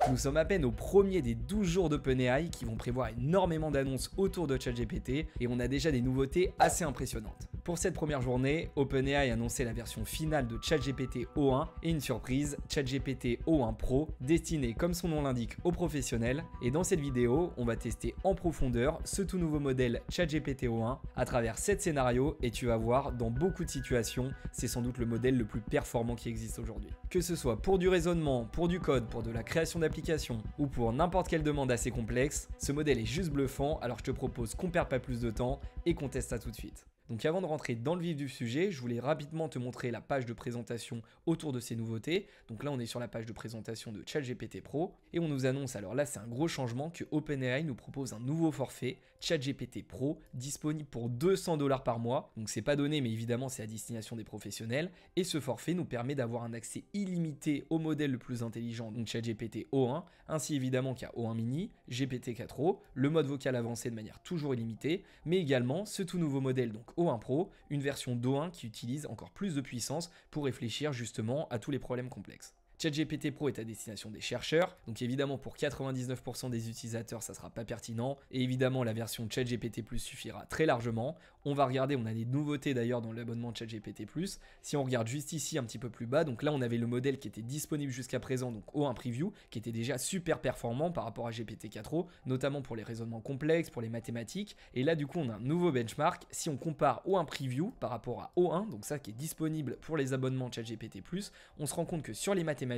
Nous sommes à peine au premier des 12 jours d'OpenAI qui vont prévoir énormément d'annonces autour de ChatGPT et on a déjà des nouveautés assez impressionnantes. Pour cette première journée, OpenAI a annoncé la version finale de ChatGPT O1 et une surprise, ChatGPT O1 Pro, destiné comme son nom l'indique aux professionnels. Et dans cette vidéo, on va tester en profondeur ce tout nouveau modèle ChatGPT O1 à travers 7 scénarios et tu vas voir, dans beaucoup de situations, c'est sans doute le modèle le plus performant qui existe aujourd'hui. Que ce soit pour du raisonnement, pour du code, pour de la création d'applications ou pour n'importe quelle demande assez complexe, ce modèle est juste bluffant, alors je te propose qu'on perde pas plus de temps et qu'on teste ça tout de suite. Donc avant de rentrer dans le vif du sujet, je voulais rapidement te montrer la page de présentation autour de ces nouveautés. Donc là on est sur la page de présentation de ChatGPT Pro et on nous annonce, alors là c'est un gros changement, que OpenAI nous propose un nouveau forfait ChatGPT Pro disponible pour 200 $ par mois. Donc c'est pas donné mais évidemment c'est à destination des professionnels et ce forfait nous permet d'avoir un accès illimité au modèle le plus intelligent, donc ChatGPT O1, ainsi évidemment qu'il y a O1 mini, GPT-4o, le mode vocal avancé de manière toujours illimitée, mais également ce tout nouveau modèle donc O1 Pro, une version d'O1 qui utilise encore plus de puissance pour réfléchir justement à tous les problèmes complexes. ChatGPT Pro est à destination des chercheurs, donc évidemment pour 99% des utilisateurs ça sera pas pertinent, et évidemment la version ChatGPT Plus suffira très largement. On va regarder, on a des nouveautés d'ailleurs dans l'abonnement ChatGPT Plus. Si on regarde juste ici un petit peu plus bas, donc là on avait le modèle qui était disponible jusqu'à présent, donc O1 Preview, qui était déjà super performant par rapport à GPT-4o, notamment pour les raisonnements complexes, pour les mathématiques, et là du coup on a un nouveau benchmark. Si on compare O1 Preview par rapport à O1, donc ça qui est disponible pour les abonnements ChatGPT Plus, on se rend compte que sur les mathématiques,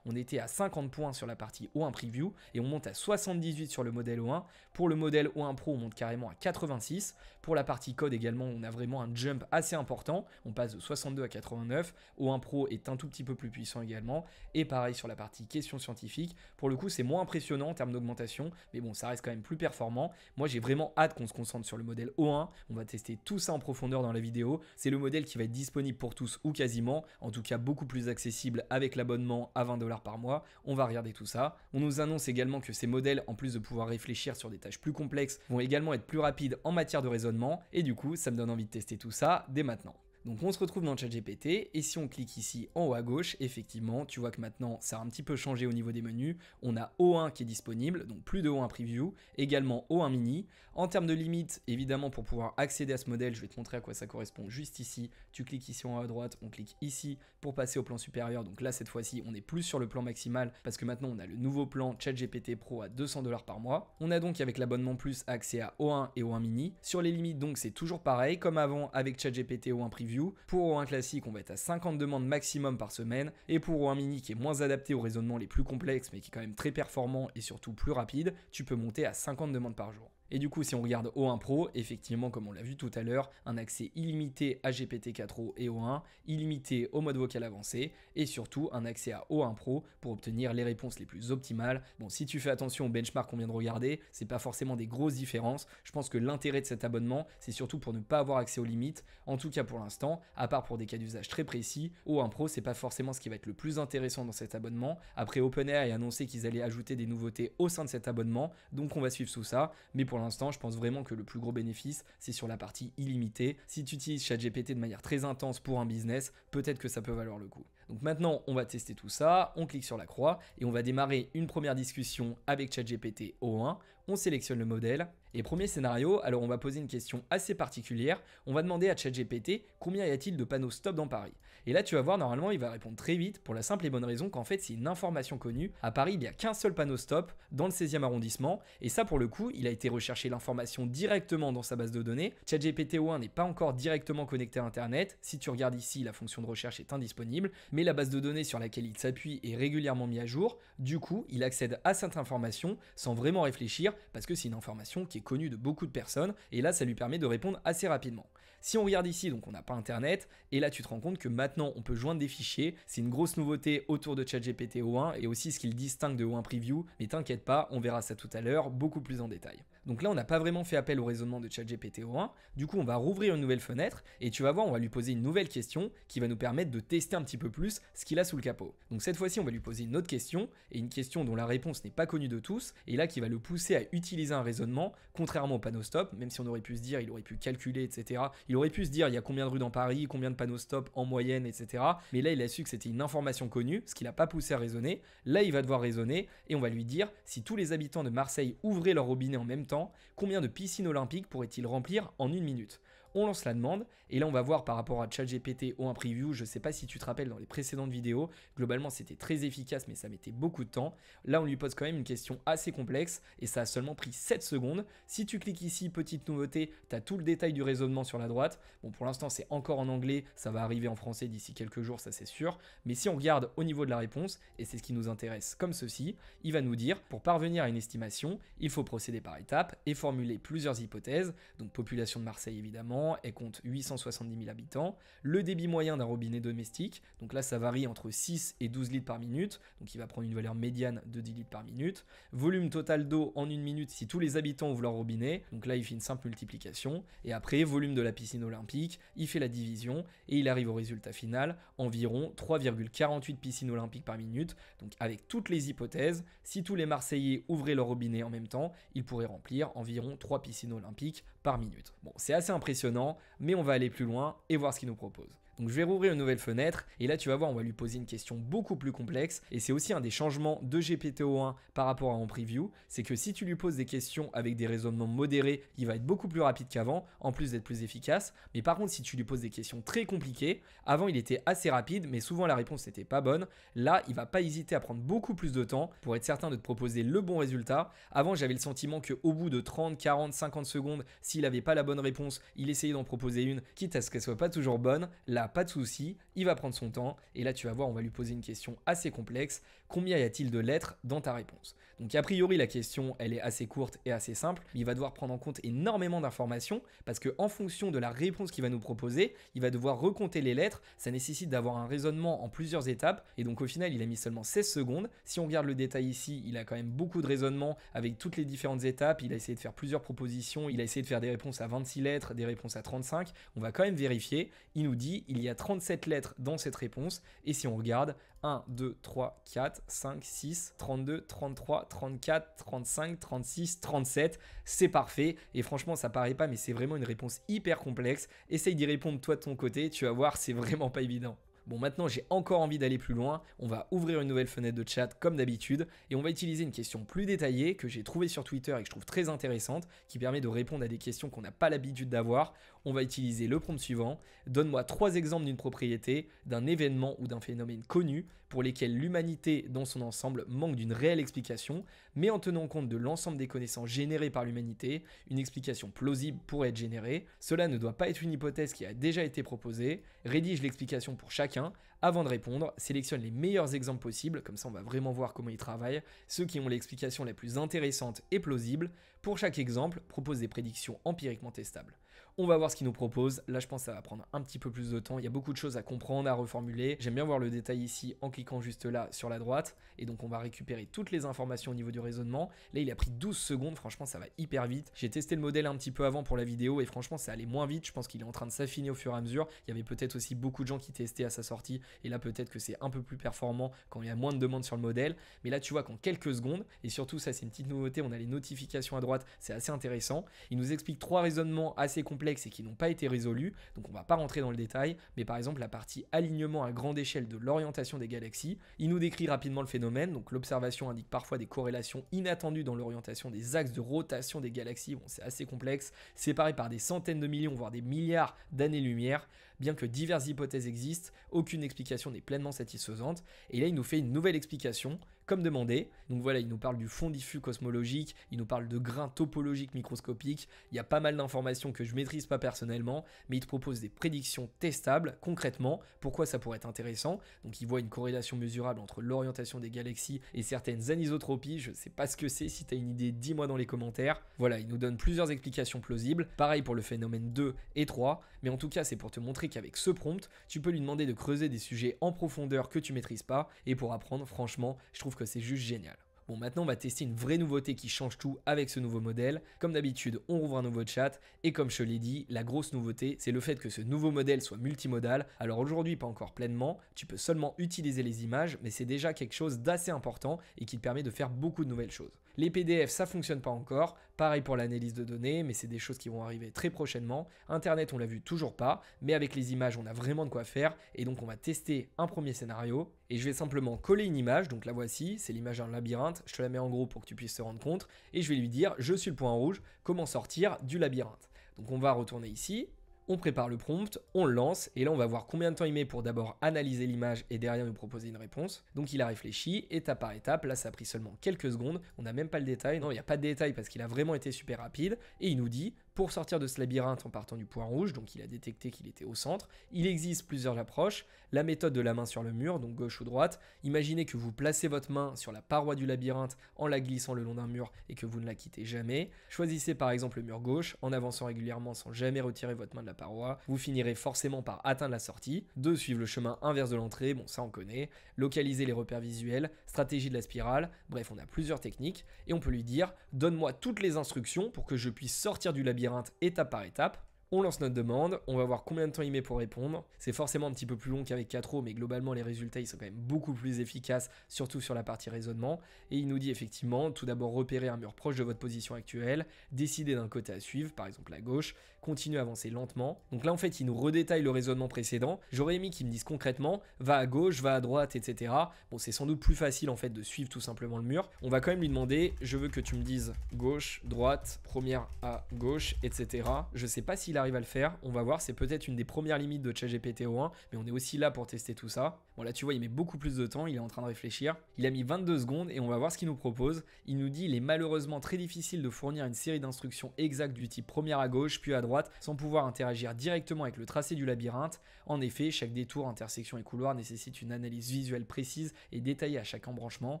on était à 50 points sur la partie O1 Preview et on monte à 78 sur le modèle O1. Pour le modèle O1 Pro, on monte carrément à 86. Pour la partie code également, on a vraiment un jump assez important. On passe de 62 à 89. O1 Pro est un tout petit peu plus puissant également. Et pareil sur la partie questions scientifiques. Pour le coup, c'est moins impressionnant en termes d'augmentation, mais bon, ça reste quand même plus performant. Moi, j'ai vraiment hâte qu'on se concentre sur le modèle O1. On va tester tout ça en profondeur dans la vidéo. C'est le modèle qui va être disponible pour tous ou quasiment, en tout cas beaucoup plus accessible avec l'abonnement à 20 $ par mois. On va regarder tout ça. On nous annonce également que ces modèles, en plus de pouvoir réfléchir sur des tâches plus complexes, vont également être plus rapides en matière de raisonnement. Et du coup, ça me donne envie de tester tout ça dès maintenant. Donc on se retrouve dans ChatGPT et si on clique ici en haut à gauche, effectivement, tu vois que maintenant ça a un petit peu changé au niveau des menus. On a O1 qui est disponible, donc plus de O1 Preview, également O1 Mini. En termes de limites, évidemment, pour pouvoir accéder à ce modèle, je vais te montrer à quoi ça correspond juste ici. Tu cliques ici en haut à droite, on clique ici pour passer au plan supérieur. Donc là, cette fois-ci, on est plus sur le plan maximal parce que maintenant on a le nouveau plan ChatGPT Pro à 200 $ par mois. On a donc avec l'abonnement plus accès à O1 et O1 Mini. Sur les limites, donc c'est toujours pareil, comme avant avec ChatGPT O1 Preview. Pour O1 classique, on va être à 50 demandes maximum par semaine. Et pour O1 mini, qui est moins adapté aux raisonnements les plus complexes, mais qui est quand même très performant et surtout plus rapide, tu peux monter à 50 demandes par jour. Et du coup, si on regarde O1 Pro, effectivement, comme on l'a vu tout à l'heure, un accès illimité à GPT-4o et O1, illimité au mode vocal avancé, et surtout un accès à O1 Pro pour obtenir les réponses les plus optimales. Bon, si tu fais attention au benchmark qu'on vient de regarder, c'est pas forcément des grosses différences. Je pense que l'intérêt de cet abonnement, c'est surtout pour ne pas avoir accès aux limites. En tout cas pour l'instant, à part pour des cas d'usage très précis, O1 Pro, c'est pas forcément ce qui va être le plus intéressant dans cet abonnement. Après, OpenAI a annoncé qu'ils allaient ajouter des nouveautés au sein de cet abonnement, donc on va suivre tout ça. Mais pour l'instant, je pense vraiment que le plus gros bénéfice, c'est sur la partie illimitée. Si tu utilises ChatGPT de manière très intense pour un business, peut-être que ça peut valoir le coup. Donc maintenant, on va tester tout ça. On clique sur la croix et on va démarrer une première discussion avec ChatGPT O1. On sélectionne le modèle. Et premier scénario, alors on va poser une question assez particulière. On va demander à ChatGPT combien y a-t-il de panneaux stop dans Paris. Et là, tu vas voir, normalement, il va répondre très vite pour la simple et bonne raison qu'en fait, c'est une information connue. À Paris, il n'y a qu'un seul panneau stop dans le 16e arrondissement. Et ça, pour le coup, il a été rechercher l'information directement dans sa base de données. ChatGPT O1 n'est pas encore directement connecté à Internet. Si tu regardes ici, la fonction de recherche est indisponible. Mais la base de données sur laquelle il s'appuie est régulièrement mise à jour. Du coup, il accède à cette information sans vraiment réfléchir parce que c'est une information qui est connue de beaucoup de personnes. Et là, ça lui permet de répondre assez rapidement. Si on regarde ici, donc on n'a pas Internet. Et là, tu te rends compte que maintenant, on peut joindre des fichiers. C'est une grosse nouveauté autour de ChatGPT O1 et aussi ce qu'il distingue de O1 Preview. Mais t'inquiète pas, on verra ça tout à l'heure, beaucoup plus en détail. Donc là, on n'a pas vraiment fait appel au raisonnement de ChatGPT O1. Du coup, on va rouvrir une nouvelle fenêtre et tu vas voir, on va lui poser une nouvelle question qui va nous permettre de tester un petit peu plus plus ce qu'il a sous le capot. Donc cette fois-ci, on va lui poser une autre question, et une question dont la réponse n'est pas connue de tous, et là qui va le pousser à utiliser un raisonnement, contrairement au panneau stop, même si on aurait pu se dire, il aurait pu calculer, etc. Il aurait pu se dire, il y a combien de rues dans Paris, combien de panneaux stop en moyenne, etc. Mais là, il a su que c'était une information connue, ce qui l'a pas poussé à raisonner. Là, il va devoir raisonner, et on va lui dire, si tous les habitants de Marseille ouvraient leur robinet en même temps, combien de piscines olympiques pourraient-ils remplir en une minute ? On lance la demande, et là on va voir par rapport à ChatGPT ou un preview, je sais pas si tu te rappelles dans les précédentes vidéos, globalement c'était très efficace mais ça mettait beaucoup de temps. Là on lui pose quand même une question assez complexe, et ça a seulement pris 7 secondes. Si tu cliques ici, petite nouveauté, tu as tout le détail du raisonnement sur la droite. Bon, pour l'instant c'est encore en anglais, ça va arriver en français d'ici quelques jours, ça c'est sûr. Mais si on regarde au niveau de la réponse, et c'est ce qui nous intéresse comme ceci, il va nous dire, pour parvenir à une estimation, il faut procéder par étapes et formuler plusieurs hypothèses, donc population de Marseille évidemment, elle compte 870 000 habitants, le débit moyen d'un robinet domestique, donc là ça varie entre 6 et 12 litres par minute, donc il va prendre une valeur médiane de 10 litres par minute, volume total d'eau en une minute si tous les habitants ouvrent leur robinet, donc là il fait une simple multiplication, et après volume de la piscine olympique, il fait la division, et il arrive au résultat final, environ 3,48 piscines olympiques par minute, donc avec toutes les hypothèses, si tous les Marseillais ouvraient leur robinet en même temps, ils pourraient remplir environ 3 piscines olympiques par minute. Bon, c'est assez impressionnant, mais on va aller plus loin et voir ce qu'il nous propose. Donc je vais rouvrir une nouvelle fenêtre, et là tu vas voir, on va lui poser une question beaucoup plus complexe, et c'est aussi un des changements de GPT-o1 par rapport à en preview, c'est que si tu lui poses des questions avec des raisonnements modérés, il va être beaucoup plus rapide qu'avant, en plus d'être plus efficace. Mais par contre si tu lui poses des questions très compliquées, avant il était assez rapide, mais souvent la réponse n'était pas bonne. Là il va pas hésiter à prendre beaucoup plus de temps pour être certain de te proposer le bon résultat. Avant j'avais le sentiment qu'au bout de 30, 40, 50 secondes, s'il n'avait pas la bonne réponse, il essayait d'en proposer une, quitte à ce qu'elle soit pas toujours bonne. Là pas de souci, il va prendre son temps, et là tu vas voir, on va lui poser une question assez complexe. Combien y a-t-il de lettres dans ta réponse? Donc a priori la question elle est assez courte et assez simple, mais il va devoir prendre en compte énormément d'informations, parce que en fonction de la réponse qu'il va nous proposer, il va devoir recompter les lettres. Ça nécessite d'avoir un raisonnement en plusieurs étapes, et donc au final il a mis seulement 16 secondes. Si on regarde le détail ici, il a quand même beaucoup de raisonnement avec toutes les différentes étapes. Il a essayé de faire plusieurs propositions, il a essayé de faire des réponses à 26 lettres, des réponses à 35. On va quand même vérifier. Il nous dit il y a 37 lettres dans cette réponse, et si on regarde 1, 2, 3, 4, 5, 6, 32, 33, 34, 35, 36, 37, c'est parfait, et franchement ça paraît pas, mais c'est vraiment une réponse hyper complexe. Essaye d'y répondre toi de ton côté, tu vas voir, c'est vraiment pas évident. Bon, maintenant j'ai encore envie d'aller plus loin, on va ouvrir une nouvelle fenêtre de chat comme d'habitude, et on va utiliser une question plus détaillée que j'ai trouvée sur Twitter et que je trouve très intéressante, qui permet de répondre à des questions qu'on n'a pas l'habitude d'avoir. On va utiliser le prompt suivant: donne-moi 3 exemples d'une propriété, d'un événement ou d'un phénomène connu pour lesquels l'humanité dans son ensemble manque d'une réelle explication, mais en tenant compte de l'ensemble des connaissances générées par l'humanité, une explication plausible pourrait être générée. Cela ne doit pas être une hypothèse qui a déjà été proposée. Rédige l'explication pour chacun. Avant de répondre, sélectionne les meilleurs exemples possibles, comme ça on va vraiment voir comment ils travaillent, ceux qui ont l'explication la plus intéressante et plausible. Pour chaque exemple, propose des prédictions empiriquement testables. On va voir ce qu'il nous propose. Là je pense que ça va prendre un petit peu plus de temps, il y a beaucoup de choses à comprendre, à reformuler. J'aime bien voir le détail ici en cliquant juste là sur la droite, et donc on va récupérer toutes les informations au niveau du raisonnement. Là il a pris 12 secondes, franchement ça va hyper vite. J'ai testé le modèle un petit peu avant pour la vidéo, et franchement ça allait moins vite. Je pense qu'il est en train de s'affiner au fur et à mesure. Il y avait peut-être aussi beaucoup de gens qui testaient à sa sortie, et là peut-être que c'est un peu plus performant quand il y a moins de demandes sur le modèle. Mais là tu vois qu'en quelques secondes, et surtout ça c'est une petite nouveauté, on a les notifications à droite, c'est assez intéressant. Il nous explique 3 raisonnements assez complexes et qui n'ont pas été résolus, donc on va pas rentrer dans le détail, mais par exemple la partie alignement à grande échelle de l'orientation des galaxies. Il nous décrit rapidement le phénomène, donc l'observation indique parfois des corrélations inattendues dans l'orientation des axes de rotation des galaxies. Bon, c'est assez complexe, séparé par des centaines de millions voire des milliards d'années-lumière. Bien que diverses hypothèses existent, aucune explication n'est pleinement satisfaisante, et là il nous fait une nouvelle explication comme demandé. Donc voilà, il nous parle du fond diffus cosmologique, il nous parle de grains topologiques microscopiques. Il y a pas mal d'informations que je maîtrise pas personnellement, mais il te propose des prédictions testables concrètement. Pourquoi ça pourrait être intéressant? Donc il voit une corrélation mesurable entre l'orientation des galaxies et certaines anisotropies. Je sais pas ce que c'est, si tu as une idée dis-moi dans les commentaires. Voilà, il nous donne plusieurs explications plausibles, pareil pour le phénomène 2 et 3, mais en tout cas c'est pour te montrer qu'avec ce prompt, tu peux lui demander de creuser des sujets en profondeur que tu maîtrises pas, et pour apprendre, franchement, je trouve que c'est juste génial. Bon, maintenant on va tester une vraie nouveauté qui change tout avec ce nouveau modèle. Comme d'habitude, on rouvre un nouveau chat et comme je te l'ai dit, la grosse nouveauté, c'est le fait que ce nouveau modèle soit multimodal. Alors aujourd'hui, pas encore pleinement, tu peux seulement utiliser les images, mais c'est déjà quelque chose d'assez important et qui te permet de faire beaucoup de nouvelles choses. Les PDF, ça fonctionne pas encore, pareil pour l'analyse de données, mais c'est des choses qui vont arriver très prochainement. Internet, on l'a vu toujours pas, mais avec les images, on a vraiment de quoi faire et donc on va tester un premier scénario et je vais simplement coller une image, donc la voici, c'est l'image d'un labyrinthe, je te la mets en gros pour que tu puisses te rendre compte et je vais lui dire, je suis le point rouge, comment sortir du labyrinthe. Donc on va retourner ici. On prépare le prompt, on le lance, et là on va voir combien de temps il met pour d'abord analyser l'image et derrière nous proposer une réponse. Donc il a réfléchi, étape par étape, là ça a pris seulement quelques secondes, on n'a même pas le détail, non il n'y a pas de détail parce qu'il a vraiment été super rapide, et il nous dit, pour sortir de ce labyrinthe en partant du point rouge, donc il a détecté qu'il était au centre, il existe plusieurs approches, la méthode de la main sur le mur, donc gauche ou droite, imaginez que vous placez votre main sur la paroi du labyrinthe en la glissant le long d'un mur et que vous ne la quittez jamais, choisissez par exemple le mur gauche en avançant régulièrement sans jamais retirer votre main de la paroi, vous finirez forcément par atteindre la sortie. 2. Suivre le chemin inverse de l'entrée, bon ça on connaît. Localiser les repères visuels, stratégie de la spirale, bref on a plusieurs techniques. Et on peut lui dire, donne-moi toutes les instructions pour que je puisse sortir du labyrinthe étape par étape. On lance notre demande, on va voir combien de temps il met pour répondre. C'est forcément un petit peu plus long qu'avec 4O, mais globalement les résultats ils sont quand même beaucoup plus efficaces, surtout sur la partie raisonnement. Et il nous dit effectivement, tout d'abord repérer un mur proche de votre position actuelle, décider d'un côté à suivre, par exemple la gauche, continuer à avancer lentement. Donc là en fait il nous redétaille le raisonnement précédent. J'aurais aimé qu'il me dise concrètement, va à gauche, va à droite, etc. Bon c'est sans doute plus facile en fait de suivre tout simplement le mur. On va quand même lui demander, je veux que tu me dises gauche, droite, première à gauche, etc. Je sais pas s'il arrive à le faire, on va voir, c'est peut-être une des premières limites de ChatGPT O1, mais on est aussi là pour tester tout ça. Bon là tu vois il met beaucoup plus de temps, il est en train de réfléchir, il a mis 22 secondes et on va voir ce qu'il nous propose. Il nous dit il est malheureusement très difficile de fournir une série d'instructions exactes du type première à gauche puis à droite sans pouvoir interagir directement avec le tracé du labyrinthe. En effet, chaque détour, intersection et couloir nécessite une analyse visuelle précise et détaillée à chaque embranchement.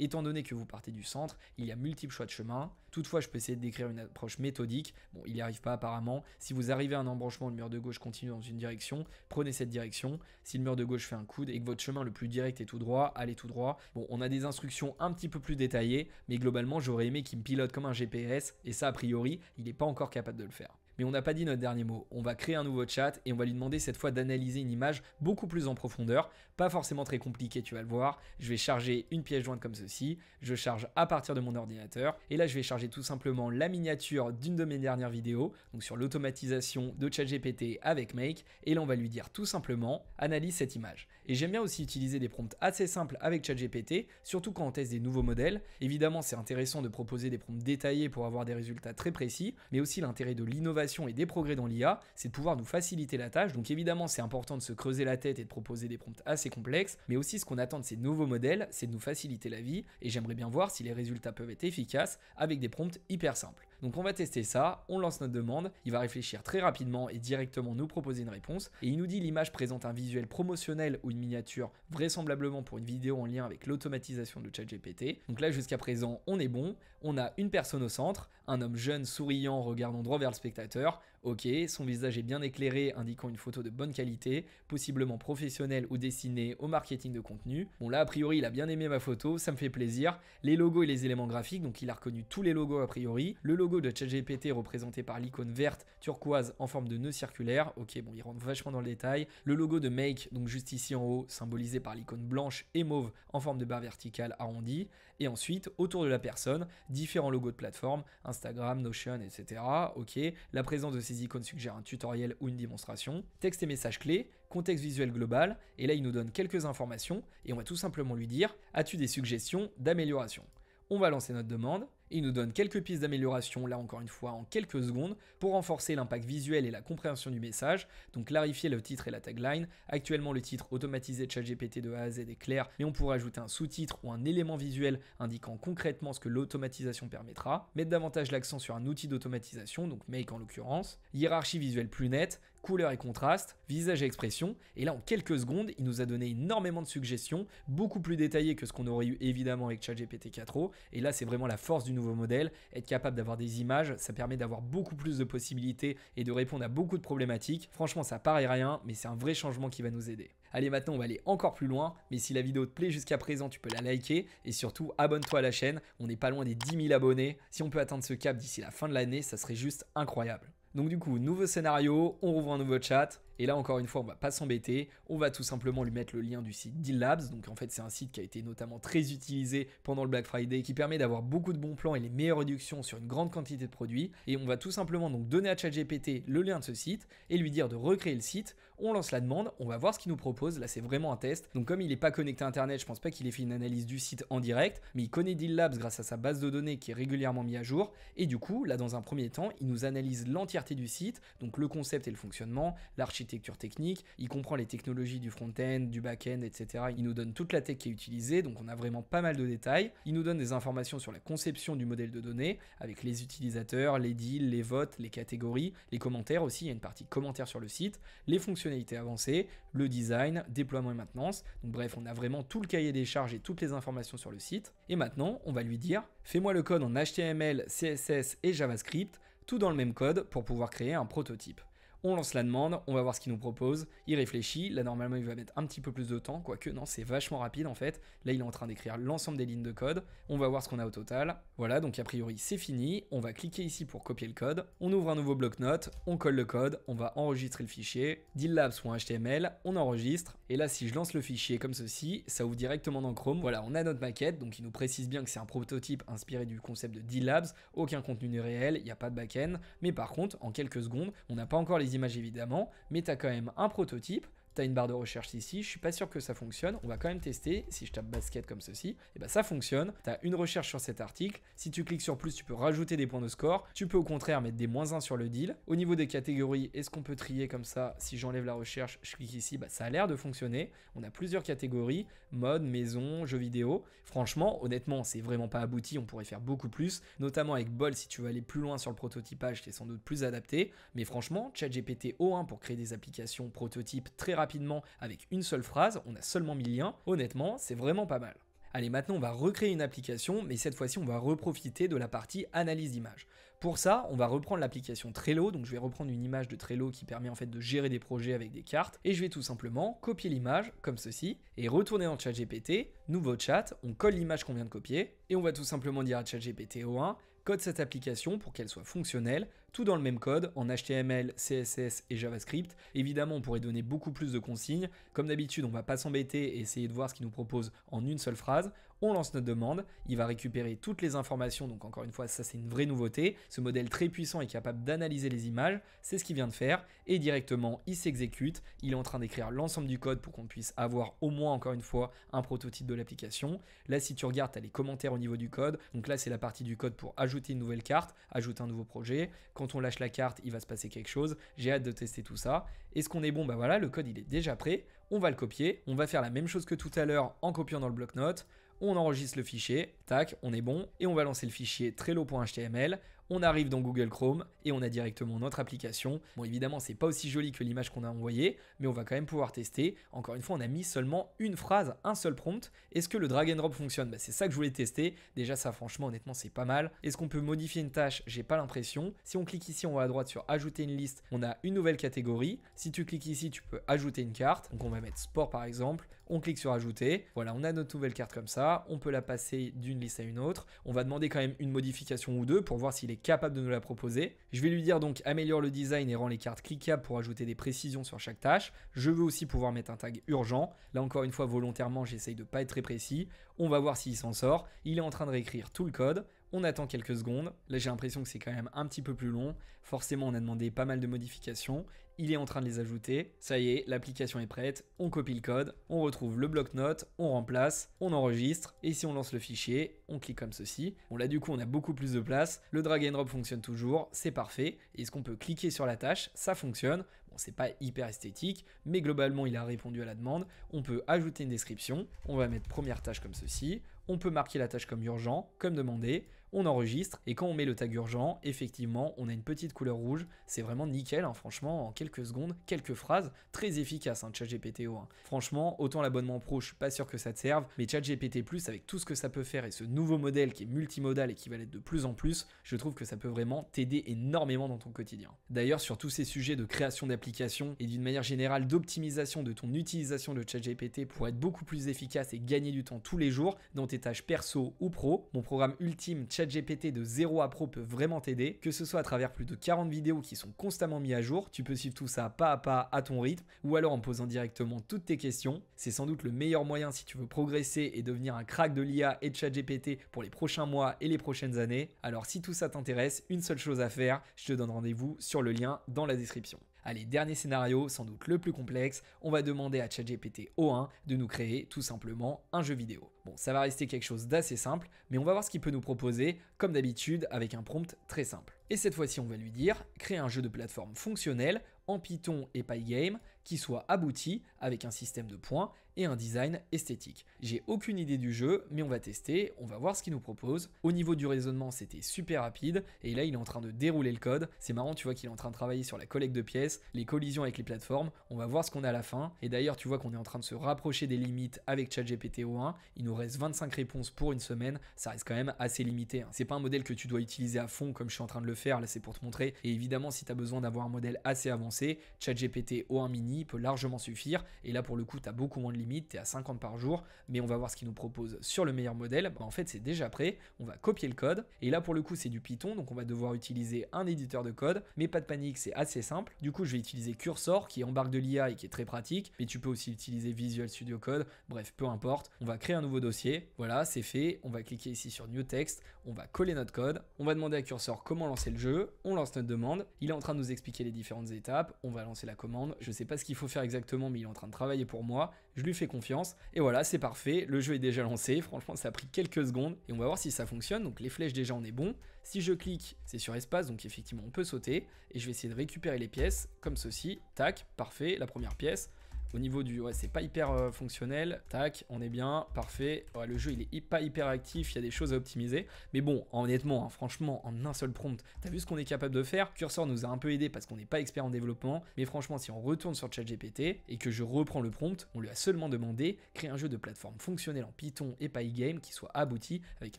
Étant donné que vous partez du centre, il y a multiples choix de chemin. Toutefois, je peux essayer de décrire une approche méthodique. Bon, il n'y arrive pas apparemment. Si vous arrivez à un embranchement, le mur de gauche continue dans une direction, prenez cette direction. Si le mur de gauche fait un coude et que votre chemin le plus direct est tout droit, allez tout droit. Bon, on a des instructions un petit peu plus détaillées, mais globalement, j'aurais aimé qu'il me pilote comme un GPS, et ça, a priori, il n'est pas encore capable de le faire. Mais on n'a pas dit notre dernier mot. On va créer un nouveau chat et on va lui demander cette fois d'analyser une image beaucoup plus en profondeur. Pas forcément très compliqué, tu vas le voir. Je vais charger une pièce jointe comme ceci. Je charge à partir de mon ordinateur. Et là, je vais charger tout simplement la miniature d'une de mes dernières vidéos, donc sur l'automatisation de ChatGPT avec Make. Et là, on va lui dire tout simplement, analyse cette image. Et j'aime bien aussi utiliser des prompts assez simples avec ChatGPT, surtout quand on teste des nouveaux modèles. Évidemment, c'est intéressant de proposer des prompts détaillés pour avoir des résultats très précis, mais aussi l'intérêt de l'innovation et des progrès dans l'IA, c'est de pouvoir nous faciliter la tâche. Donc évidemment, c'est important de se creuser la tête et de proposer des prompts assez complexes, mais aussi ce qu'on attend de ces nouveaux modèles, c'est de nous faciliter la vie, et j'aimerais bien voir si les résultats peuvent être efficaces avec des prompts hyper simples. Donc on va tester ça, on lance notre demande, il va réfléchir très rapidement et directement nous proposer une réponse, et il nous dit l'image présente un visuel promotionnel ou une miniature vraisemblablement pour une vidéo en lien avec l'automatisation de ChatGPT. Donc là jusqu'à présent on est bon, on a une personne au centre, un homme jeune souriant regardant droit vers le spectateur. Ok, son visage est bien éclairé indiquant une photo de bonne qualité, possiblement professionnelle ou destinée au marketing de contenu. Bon là a priori il a bien aimé ma photo, ça me fait plaisir. Les logos et les éléments graphiques, donc il a reconnu tous les logos a priori. Le logo de ChatGPT est représenté par l'icône verte turquoise en forme de nœud circulaire. Ok, bon il rentre vachement dans le détail. Le logo de Make, donc juste ici en haut, symbolisé par l'icône blanche et mauve en forme de barre verticale arrondie. Et ensuite, autour de la personne, différents logos de plateforme, Instagram, Notion, etc. Ok, la présence de ces icônes suggère un tutoriel ou une démonstration. Texte et messages clés, contexte visuel global, et là il nous donne quelques informations, et on va tout simplement lui dire, as-tu des suggestions d'amélioration ? On va lancer notre demande, et il nous donne quelques pistes d'amélioration, là encore une fois en quelques secondes, pour renforcer l'impact visuel et la compréhension du message, donc clarifier le titre et la tagline. Actuellement le titre automatisé de ChatGPT de A à Z est clair, mais on pourrait ajouter un sous-titre ou un élément visuel indiquant concrètement ce que l'automatisation permettra, mettre davantage l'accent sur un outil d'automatisation, donc Make en l'occurrence, hiérarchie visuelle plus nette, couleur et contraste, visage et expression. Et là, en quelques secondes, il nous a donné énormément de suggestions, beaucoup plus détaillées que ce qu'on aurait eu évidemment avec ChatGPT 4o. Et là, c'est vraiment la force du nouveau modèle. Être capable d'avoir des images, ça permet d'avoir beaucoup plus de possibilités et de répondre à beaucoup de problématiques. Franchement, ça paraît rien, mais c'est un vrai changement qui va nous aider. Allez, maintenant, on va aller encore plus loin. Mais si la vidéo te plaît jusqu'à présent, tu peux la liker. Et surtout, abonne-toi à la chaîne. On n'est pas loin des 10 000 abonnés. Si on peut atteindre ce cap d'ici la fin de l'année, ça serait juste incroyable. Donc du coup, nouveau scénario, on rouvre un nouveau chat. Et là, encore une fois, on va pas s'embêter. On va tout simplement lui mettre le lien du site Deal Labs. Donc en fait, c'est un site qui a été notamment très utilisé pendant le Black Friday, qui permet d'avoir beaucoup de bons plans et les meilleures réductions sur une grande quantité de produits. Et on va tout simplement donc donner à ChatGPT le lien de ce site et lui dire de recréer le site. On lance la demande, on va voir ce qu'il nous propose. Là, c'est vraiment un test. Donc comme il n'est pas connecté à Internet, je pense pas qu'il ait fait une analyse du site en direct, mais il connaît Deal Labs grâce à sa base de données qui est régulièrement mise à jour. Et du coup, là, dans un premier temps, il nous analyse l'entièreté du site, donc le concept et le fonctionnement, l'architecture technique. Il comprend les technologies du front-end, du back-end, etc. Il nous donne toute la tech qui est utilisée, donc on a vraiment pas mal de détails. Il nous donne des informations sur la conception du modèle de données, avec les utilisateurs, les deals, les votes, les catégories, les commentaires aussi, il y a une partie commentaires sur le site, les fonctionnalités avancées, le design, déploiement et maintenance. Donc bref, on a vraiment tout le cahier des charges et toutes les informations sur le site. Et maintenant, on va lui dire, fais-moi le code en HTML, CSS et JavaScript, tout dans le même code pour pouvoir créer un prototype. On lance la demande, on va voir ce qu'il nous propose, il réfléchit, là normalement il va mettre un petit peu plus de temps, quoique non, c'est vachement rapide en fait. Là il est en train d'écrire l'ensemble des lignes de code, on va voir ce qu'on a au total. Voilà, donc a priori c'est fini, on va cliquer ici pour copier le code, on ouvre un nouveau bloc-notes, on colle le code, on va enregistrer le fichier, deallabs.html, on enregistre, et là si je lance le fichier comme ceci, ça ouvre directement dans Chrome. Voilà, on a notre maquette, donc il nous précise bien que c'est un prototype inspiré du concept de Deal Labs, aucun contenu n'est réel, il n'y a pas de back-end, mais par contre, en quelques secondes, on n'a pas encore les images évidemment, mais tu as quand même un prototype. Tu as une barre de recherche ici, je suis pas sûr que ça fonctionne, on va quand même tester. Si je tape basket comme ceci, et ben ça fonctionne, tu as une recherche sur cet article, si tu cliques sur plus tu peux rajouter des points de score, tu peux au contraire mettre des -1 sur le deal. Au niveau des catégories, est-ce qu'on peut trier comme ça? Si j'enlève la recherche, je clique ici, bah ça a l'air de fonctionner, on a plusieurs catégories, mode, maison, jeux vidéo. Franchement, honnêtement, c'est vraiment pas abouti, on pourrait faire beaucoup plus, notamment avec Bol. Si tu veux aller plus loin sur le prototypage, c'est sans doute plus adapté, mais franchement, ChatGPT O1 pour créer des applications prototypes très rapidement avec une seule phrase, on a seulement 1000 liens, honnêtement c'est vraiment pas mal. Allez, maintenant on va recréer une application, mais cette fois-ci on va reprofiter de la partie analyse d'image. Pour ça, on va reprendre l'application Trello, donc je vais reprendre une image de Trello qui permet en fait de gérer des projets avec des cartes, et je vais tout simplement copier l'image comme ceci, et retourner dans ChatGPT, nouveau chat, on colle l'image qu'on vient de copier, et on va tout simplement dire à ChatGPT O1, code cette application pour qu'elle soit fonctionnelle, tout dans le même code, en HTML, CSS et JavaScript. Évidemment, on pourrait donner beaucoup plus de consignes. Comme d'habitude, on ne va pas s'embêter et essayer de voir ce qu'il nous propose en une seule phrase. On lance notre demande, il va récupérer toutes les informations, donc encore une fois, ça c'est une vraie nouveauté. Ce modèle très puissant est capable d'analyser les images, c'est ce qu'il vient de faire, et directement, il s'exécute. Il est en train d'écrire l'ensemble du code pour qu'on puisse avoir au moins, encore une fois, un prototype de l'application. Là, si tu regardes, tu as les commentaires au niveau du code. Donc là, c'est la partie du code pour ajouter une nouvelle carte, ajouter un nouveau projet. Quand on lâche la carte, il va se passer quelque chose. J'ai hâte de tester tout ça. Est-ce qu'on est bon? Bah voilà, le code il est déjà prêt. On va le copier. On va faire la même chose que tout à l'heure en copiant dans le bloc-notes. On enregistre le fichier, tac, on est bon, et on va lancer le fichier trello.html. On arrive dans Google Chrome et on a directement notre application. Bon, évidemment, c'est pas aussi joli que l'image qu'on a envoyée, mais on va quand même pouvoir tester. Encore une fois, on a mis seulement une phrase, un seul prompt. Est-ce que le drag and drop fonctionne? Bah, c'est ça que je voulais tester. Déjà, ça, franchement, honnêtement, c'est pas mal. Est-ce qu'on peut modifier une tâche? J'ai pas l'impression. Si on clique ici en haut à droite sur ajouter une liste, on a une nouvelle catégorie. Si tu cliques ici, tu peux ajouter une carte. Donc, on va mettre sport par exemple. On clique sur ajouter. Voilà, on a notre nouvelle carte comme ça. On peut la passer d'une liste à une autre. On va demander quand même une modification ou deux pour voir s'il est capable de nous la proposer. Je vais lui dire donc améliore le design et rend les cartes cliquables pour ajouter des précisions sur chaque tâche. Je veux aussi pouvoir mettre un tag urgent. Là encore une fois, volontairement, j'essaye de pas être très précis. On va voir s'il s'en sort. Il est en train de réécrire tout le code. On attend quelques secondes. Là, j'ai l'impression que c'est quand même un petit peu plus long. Forcément, on a demandé pas mal de modifications. Il est en train de les ajouter. Ça y est, l'application est prête. On copie le code. On retrouve le bloc-notes. On remplace. On enregistre. Et si on lance le fichier, on clique comme ceci. Bon, là, du coup, on a beaucoup plus de place. Le drag and drop fonctionne toujours. C'est parfait. Est-ce qu'on peut cliquer sur la tâche? Ça fonctionne. Bon, c'est pas hyper esthétique, mais globalement, il a répondu à la demande. On peut ajouter une description. On va mettre première tâche comme ceci. On peut marquer la tâche comme urgent, comme demandé. on enregistre et quand on met le tag urgent, effectivement, on a une petite couleur rouge. C'est vraiment nickel, hein, franchement, en quelques secondes, quelques phrases, très efficace, hein, ChatGPT O1. Franchement, autant l'abonnement pro, je suis pas sûr que ça te serve, mais ChatGPT Plus, avec tout ce que ça peut faire et ce nouveau modèle qui est multimodal et qui va l'être de plus en plus, je trouve que ça peut vraiment t'aider énormément dans ton quotidien. D'ailleurs, sur tous ces sujets de création d'applications et d'une manière générale d'optimisation de ton utilisation de ChatGPT pour être beaucoup plus efficace et gagner du temps tous les jours dans tes tâches perso ou pro, mon programme ultime ChatGPT de 0 à pro peut vraiment t'aider, que ce soit à travers plus de 40 vidéos qui sont constamment mises à jour, tu peux suivre tout ça pas à pas à ton rythme, ou alors en posant directement toutes tes questions. C'est sans doute le meilleur moyen si tu veux progresser et devenir un crack de l'IA et de ChatGPT pour les prochains mois et les prochaines années. Alors si tout ça t'intéresse, une seule chose à faire, je te donne rendez-vous sur le lien dans la description. Allez, dernier scénario, sans doute le plus complexe, on va demander à ChatGPT O1 de nous créer tout simplement un jeu vidéo. Bon, ça va rester quelque chose d'assez simple, mais on va voir ce qu'il peut nous proposer, comme d'habitude, avec un prompt très simple. Et cette fois-ci, on va lui dire, créer un jeu de plateforme fonctionnel en Python et Pygame qui soit abouti avec un système de points et un design esthétique. J'ai aucune idée du jeu, mais on va tester, on va voir ce qu'il nous propose. Au niveau du raisonnement, c'était super rapide, et là il est en train de dérouler le code. C'est marrant, tu vois qu'il est en train de travailler sur la collecte de pièces, les collisions avec les plateformes, on va voir ce qu'on a à la fin. Et d'ailleurs, tu vois qu'on est en train de se rapprocher des limites avec ChatGPT O1, il nous reste 25 réponses pour une semaine, ça reste quand même assez limité, hein. C'est pas un modèle que tu dois utiliser à fond comme je suis en train de le faire, là c'est pour te montrer. Et évidemment, si tu as besoin d'avoir un modèle assez avancé, ChatGPT O1 mini peut largement suffire, et là pour le coup tu as beaucoup moins de limites, tu es à 50 par jour, mais on va voir ce qu'il nous propose sur le meilleur modèle. En fait c'est déjà prêt, on va copier le code, et là pour le coup c'est du Python, donc on va devoir utiliser un éditeur de code, mais pas de panique, c'est assez simple. Du coup je vais utiliser Cursor qui embarque de l'IA et qui est très pratique, mais tu peux aussi utiliser Visual Studio Code, bref peu importe. On va créer un nouveau dossier, voilà c'est fait, on va cliquer ici sur New Text, on va coller notre code, on va demander à Cursor comment lancer le jeu, on lance notre demande, il est en train de nous expliquer les différentes étapes, on va lancer la commande, je sais pas ce qu'il faut faire exactement mais il est en train de travailler pour moi, je lui fais confiance, et voilà c'est parfait, le jeu est déjà lancé, franchement ça a pris quelques secondes, et on va voir si ça fonctionne. Donc les flèches déjà on est bon, si je clique c'est sur espace donc effectivement on peut sauter, et je vais essayer de récupérer les pièces comme ceci, tac, parfait, la première pièce. Au niveau du... ouais, c'est pas hyper fonctionnel. Tac, on est bien, parfait. Ouais, le jeu, il est pas hyper actif, il y a des choses à optimiser. Mais bon, honnêtement, hein, franchement, en un seul prompt, t'as vu ce qu'on est capable de faire? Cursor nous a un peu aidé parce qu'on n'est pas expert en développement. Mais franchement, si on retourne sur ChatGPT et que je reprends le prompt, on lui a seulement demandé créer un jeu de plateforme fonctionnel en Python et Pygame qui soit abouti avec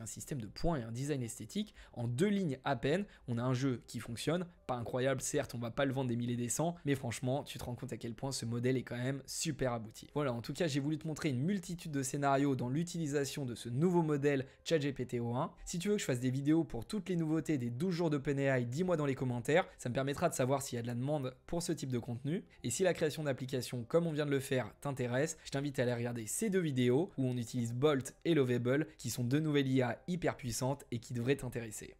un système de points et un design esthétique. En 2 lignes à peine, on a un jeu qui fonctionne. Pas incroyable, certes, on va pas le vendre des milliers et des cents, mais franchement, tu te rends compte à quel point ce modèle est quand même super abouti. Voilà, en tout cas, j'ai voulu te montrer une multitude de scénarios dans l'utilisation de ce nouveau modèle ChatGPT O1. Si tu veux que je fasse des vidéos pour toutes les nouveautés des 12 jours d'OpenAI, dis-moi dans les commentaires, ça me permettra de savoir s'il y a de la demande pour ce type de contenu. Et si la création d'applications comme on vient de le faire t'intéresse, je t'invite à aller regarder ces 2 vidéos où on utilise Bolt et Lovable, qui sont 2 nouvelles IA hyper puissantes et qui devraient t'intéresser.